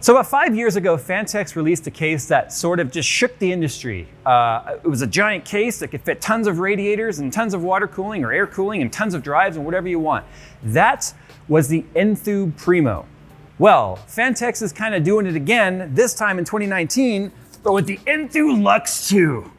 So about 5 years ago, Fantex released a case that sort of just shook the industry. It was a giant case that could fit tons of radiators and tons of water cooling or air cooling and tons of drives and whatever you want. That was the Enthoo Primo. Well, Fantex is kind of doing it again, this time in 2019, but with the Enthoo Lux 2.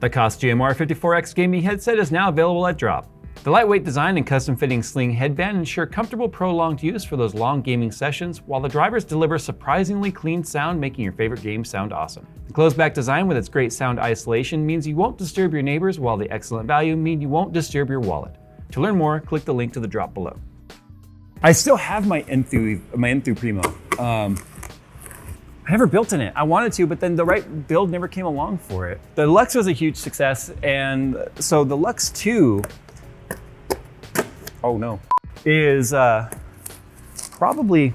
The Koss GMR54X gaming headset is now available at drop. The lightweight design and custom fitting sling headband ensure comfortable prolonged use for those long gaming sessions, while the drivers deliver surprisingly clean sound, making your favorite games sound awesome. The closed back design with its great sound isolation means you won't disturb your neighbors, while the excellent value means you won't disturb your wallet. To learn more, click the link to the drop below. I still have my Enthoo Primo. I never built in it. I wanted to, but then the right build never came along for it. The Lux was a huge success, and so the Lux 2, oh no, is probably,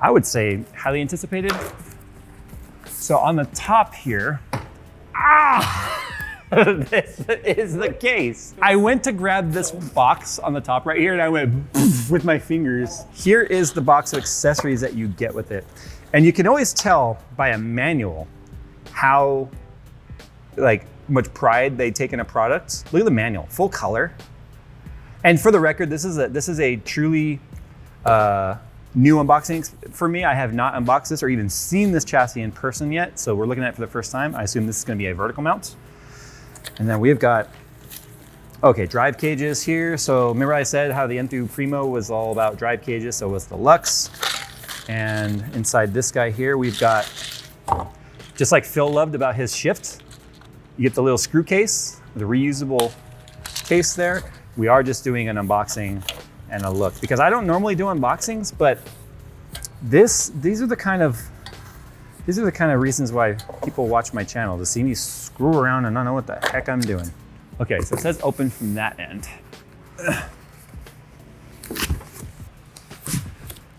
I would say, highly anticipated. So on the top here, this is the case. I went to grab this box on the top right here and I went with my fingers. Here is the box of accessories that you get with it. And you can always tell by a manual how much pride they take in a product. Look at the manual, full color. And for the record, this is a truly new unboxing for me. I have not unboxed this or even seen this chassis in person yet. So we're looking at it for the first time. I assume this is gonna be a vertical mount. And then we've got, okay, drive cages here. So remember I said how the Enthoo Primo was all about drive cages, so was the Lux. And inside this guy here, we've got, just like Phil loved about his Shift, you get the little screw case, the reusable case there. We are just doing an unboxing and a look, because I don't normally do unboxings, but these are the kind of reasons why people watch my channel, to see me screw around and not know what the heck I'm doing. Okay, so it says open from that end.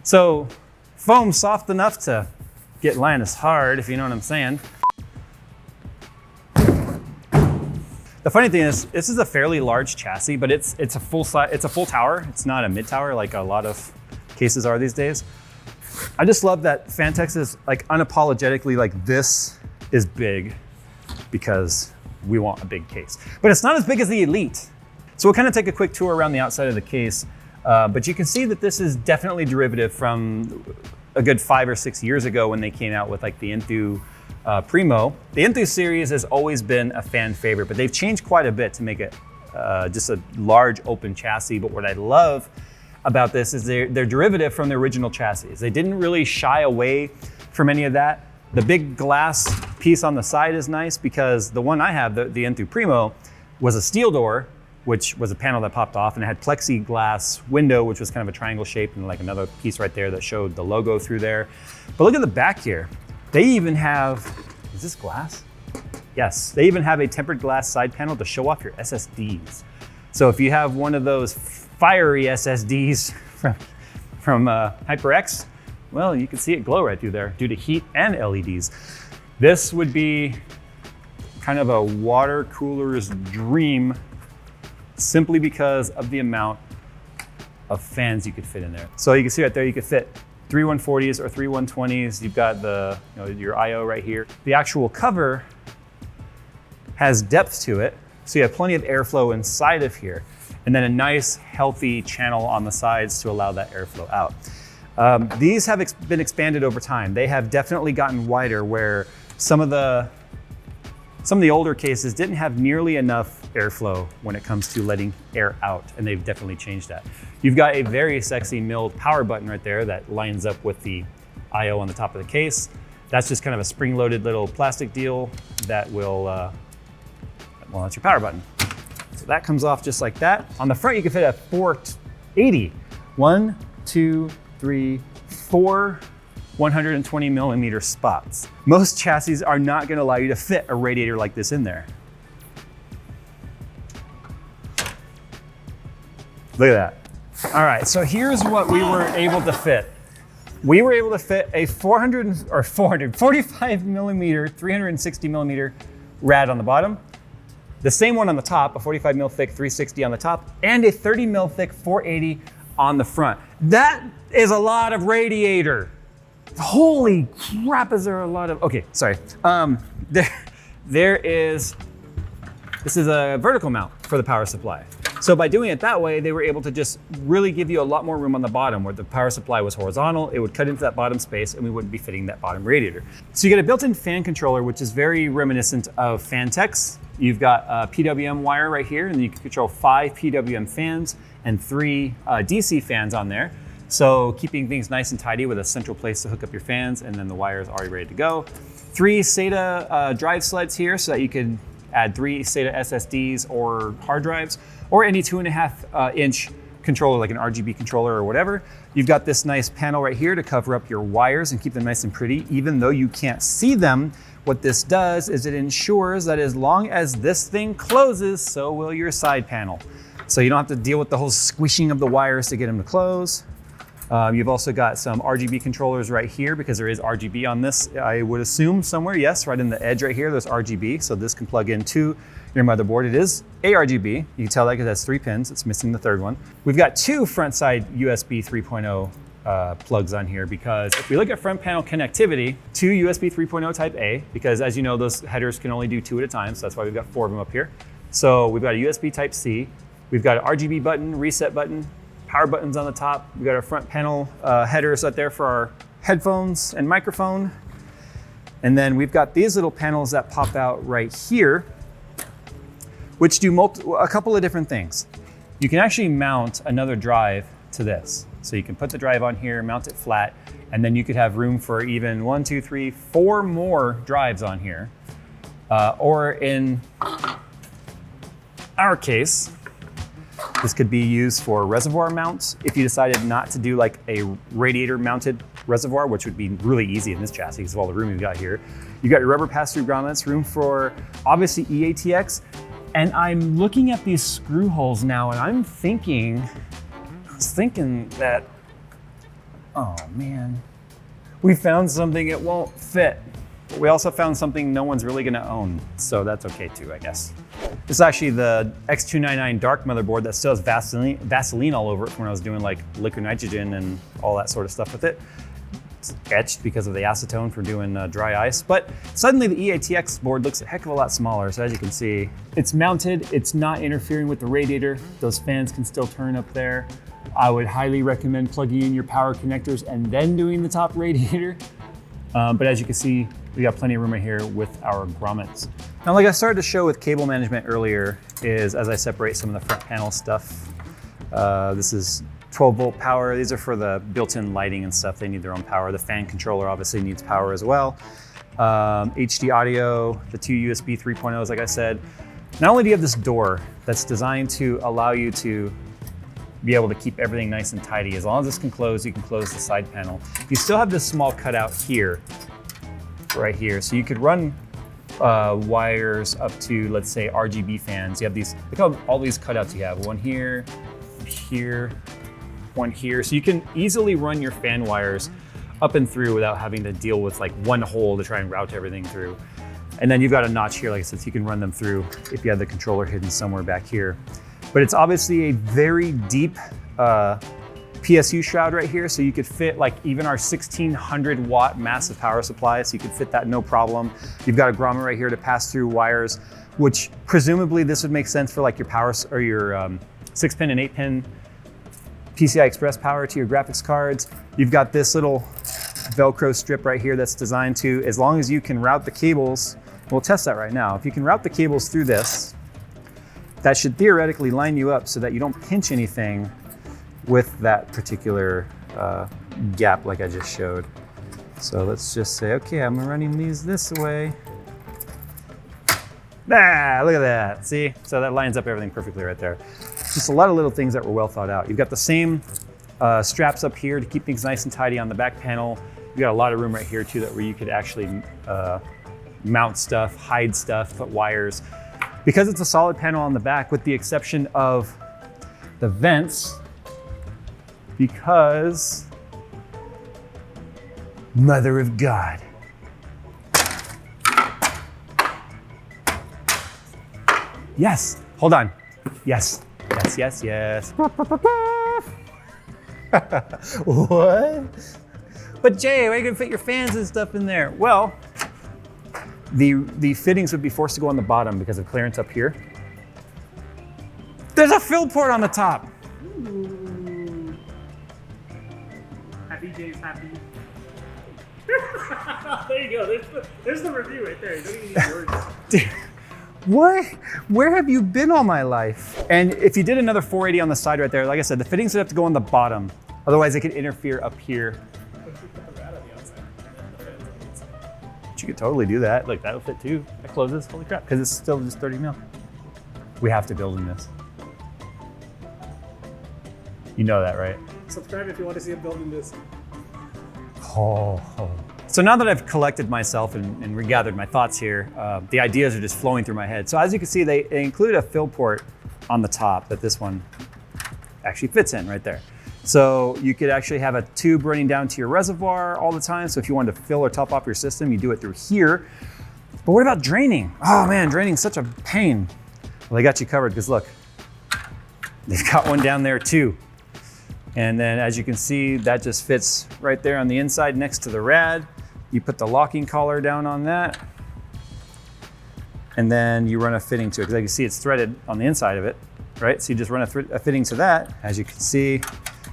So foam soft enough to get Linus hard, if you know what I'm saying. The funny thing is, this is a fairly large chassis, but it's a full tower. It's not a mid tower like a lot of cases are these days. I just love that Fantex is unapologetically this is big because we want a big case. But it's not as big as the Elite. So we'll kind of take a quick tour around the outside of the case. But you can see that this is definitely derivative from a good 5 or 6 years ago when they came out with the Enthoo Primo. The Enthoo series has always been a fan favorite, but they've changed quite a bit to make it just a large open chassis. But what I love about this is they're derivative from the original chassis. They didn't really shy away from any of that. The big glass piece on the side is nice because the one I have, the Enthoo Primo, was a steel door, which was a panel that popped off, and it had plexiglass window, which was kind of a triangle shape, and another piece right there that showed the logo through there. But look at the back here. They even have, is this glass? Yes, they even have a tempered glass side panel to show off your SSDs. So if you have one of those fiery SSDs from HyperX, well, you can see it glow right through there due to heat and LEDs. This would be kind of a water cooler's dream, simply because of the amount of fans you could fit in there. So you can see right there, you could fit 3 140s or 3 120s. You've got your IO right here. The actual cover has depth to it, so you have plenty of airflow inside of here, and then a nice healthy channel on the sides to allow that airflow out. These have been expanded over time. They have definitely gotten wider, where some of the older cases didn't have nearly enough airflow when it comes to letting air out, and they've definitely changed that. You've got a very sexy milled power button right there that lines up with the IO on the top of the case. That's just kind of a spring-loaded little plastic deal that will, well, that's your power button. So that comes off just like that. On the front, you can fit a 480. 1, 2, 3, 4 120 millimeter spots. Most chassis are not gonna allow you to fit a radiator like this in there. Look at that. All right, so here's what we were able to fit. We were able to fit a 45 millimeter, 360 millimeter rad on the bottom, the same one on the top, a 45 mil thick 360 on the top, and a 30 mil thick 480 on the front. That is a lot of radiator. Holy crap, is there a lot of, okay, sorry. This is a vertical mount for the power supply. So by doing it that way, they were able to just really give you a lot more room on the bottom. Where the power supply was horizontal, it would cut into that bottom space and we wouldn't be fitting that bottom radiator. So you get a built-in fan controller, which is very reminiscent of Fantex. You've got a PWM wire right here, and you can control 5 PWM fans and 3 DC fans on there. So keeping things nice and tidy with a central place to hook up your fans, and then the wire is already ready to go. 3 SATA drive sleds here so that you can add 3 SATA SSDs or hard drives, or any 2.5 inch controller like an RGB controller or whatever. You've got this nice panel right here to cover up your wires and keep them nice and pretty, even though you can't see them. What this does is it ensures that as long as this thing closes, so will your side panel. So you don't have to deal with the whole squishing of the wires to get them to close. You've also got some RGB controllers right here because there is RGB on this, I would assume somewhere, yes, right in the edge right here, there's RGB. So this can plug into your motherboard. It is ARGB. You can tell that because it has 3 pins. It's missing the 3rd one. We've got 2 front side USB 3.0 plugs on here because if we look at front panel connectivity, 2 USB 3.0 type A, because as you know, those headers can only do 2 at a time. So that's why we've got 4 of them up here. So we've got a USB type C. We've got an RGB button, reset button, power buttons on the top. We've got our front panel headers out there for our headphones and microphone. And then we've got these little panels that pop out right here, which do a couple of different things. You can actually mount another drive to this. So you can put the drive on here, mount it flat, and then you could have room for even 1, 2, 3, 4 more drives on here. Or in our case, this could be used for reservoir mounts. If you decided not to do like a radiator mounted reservoir, which would be really easy in this chassis because of all the room you've got here. You got your rubber pass-through grommets, room for obviously EATX. And I'm looking at these screw holes now and I was thinking that, oh man, we found something it won't fit. But we also found something no one's really gonna own. So that's okay too, I guess. This is actually the X299 dark motherboard that still has Vaseline all over it from when I was doing like liquid nitrogen and all that sort of stuff with it. It's etched because of the acetone for doing dry ice, but suddenly the EATX board looks a heck of a lot smaller. So as you can see, it's mounted, it's not interfering with the radiator. Those fans can still turn up there. I would highly recommend plugging in your power connectors and then doing the top radiator. But as you can see, we got plenty of room right here with our grommets. Now, like I started to show with cable management earlier, is as I separate some of the front panel stuff, this is 12 volt power. These are for the built-in lighting and stuff. They need their own power. The fan controller obviously needs power as well. HD audio, the 2 USB 3.0s, like I said. Not only do you have this door that's designed to allow you to be able to keep everything nice and tidy. As long as this can close, you can close the side panel. You still have this small cutout here, right here. So you could run wires up to, let's say, RGB fans. You have these, look how all these cutouts you have. One here, here, one here. So you can easily run your fan wires up and through without having to deal with like one hole to try and route everything through. And then you've got a notch here, like I said, so you can run them through if you have the controller hidden somewhere back here. But it's obviously a very deep PSU shroud right here. So you could fit like even our 1600 watt massive power supply. So you could fit that no problem. You've got a grommet right here to pass through wires, which presumably this would make sense for like your power or your 6-pin and 8-pin PCI Express power to your graphics cards. You've got this little Velcro strip right here that's designed to, as long as you can route the cables, we'll test that right now. If you can route the cables through this, that should theoretically line you up so that you don't pinch anything with that particular gap like I just showed. So let's just say, okay, I'm running these this way. Ah, look at that, see? So that lines up everything perfectly right there. Just a lot of little things that were well thought out. You've got the same straps up here to keep things nice and tidy on the back panel. You've got a lot of room right here too that where you could actually mount stuff, hide stuff, put wires. Because it's a solid panel on the back, with the exception of the vents, because Mother of God. Yes, hold on. Yes, yes, yes, yes. What? But Jay, where are you gonna fit your fans and stuff in there? Well, the fittings would be forced to go on the bottom because of clearance up here. There's a fill port on the top. Ooh. Happy Jay's happy. There you go. There's the review right there. You don't even need words. Dude, what? Where have you been all my life? And if you did another 480 on the side right there, like I said, the fittings would have to go on the bottom. Otherwise, they could interfere up here. But you could totally do that. Look, that'll fit too. That closes. Holy crap! Because it's still just 30 mil. We have to build in this. You know that, right? Subscribe if you want to see him building this. Oh. So now that I've collected myself and regathered my thoughts here, the ideas are just flowing through my head. So as you can see, they include a fill port on the top that this one actually fits in right there. So you could actually have a tube running down to your reservoir all the time. So if you wanted to fill or top off your system, you do it through here. But what about draining? Oh man, draining is such a pain. Well, they got you covered because look, they've got one down there too. And then as you can see, that just fits right there on the inside next to the rad. You put the locking collar down on that. And then you run a fitting to it, because like you see it's threaded on the inside of it, right? So you just run a fitting to that. As you can see,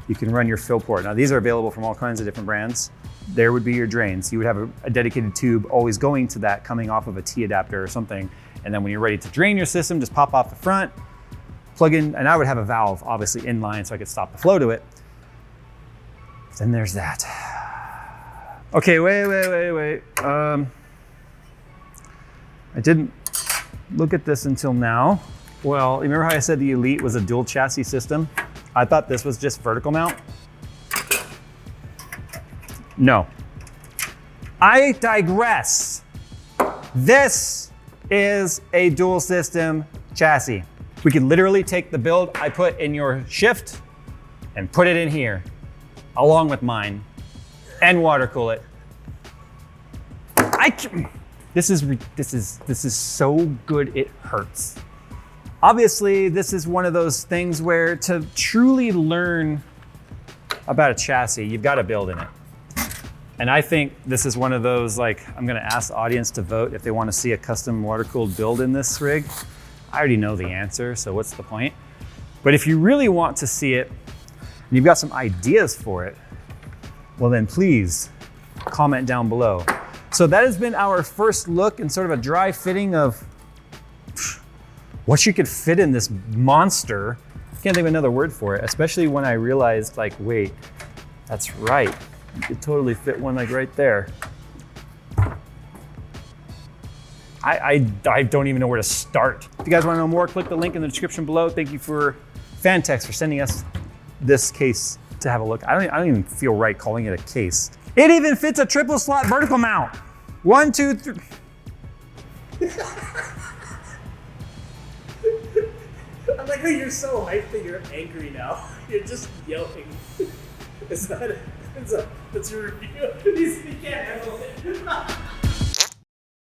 you can run your fill port. Now these are available from all kinds of different brands. There would be your drains. You would have a dedicated tube always going to that, coming off of a T adapter or something. And then when you're ready to drain your system, just pop off the front, plug in, and I would have a valve obviously in line so I could stop the flow to it. Then there's that. Okay, wait. I didn't look at this until now. Well, remember how I said the Elite was a dual chassis system? I thought this was just vertical mount. No. I digress. This is a dual system chassis. We could literally take the build I put in your shift and put it in here, along with mine, and water cool it. This is so good it hurts. Obviously, this is one of those things where to truly learn about a chassis, you've got to build in it. And I think this is one of those, like, I'm gonna ask the audience to vote if they want to see a custom water-cooled build in this rig. I already know the answer, so what's the point? But if you really want to see it, and you've got some ideas for it, well then please comment down below. So that has been our first look and sort of a dry fitting of what you could fit in this monster. I can't think of another word for it, especially when I realized, like, wait, that's right. You could totally fit one like right there. I don't even know where to start. If you guys want to know more, click the link in the description below. Thank you for Fantex for sending us this case to have a look. I don't even feel right calling it a case. It even fits a triple slot vertical mount. 1, 2, 3. I like how you're so hyped that you're angry now. You're just yelling. It's your review. You can't handle it.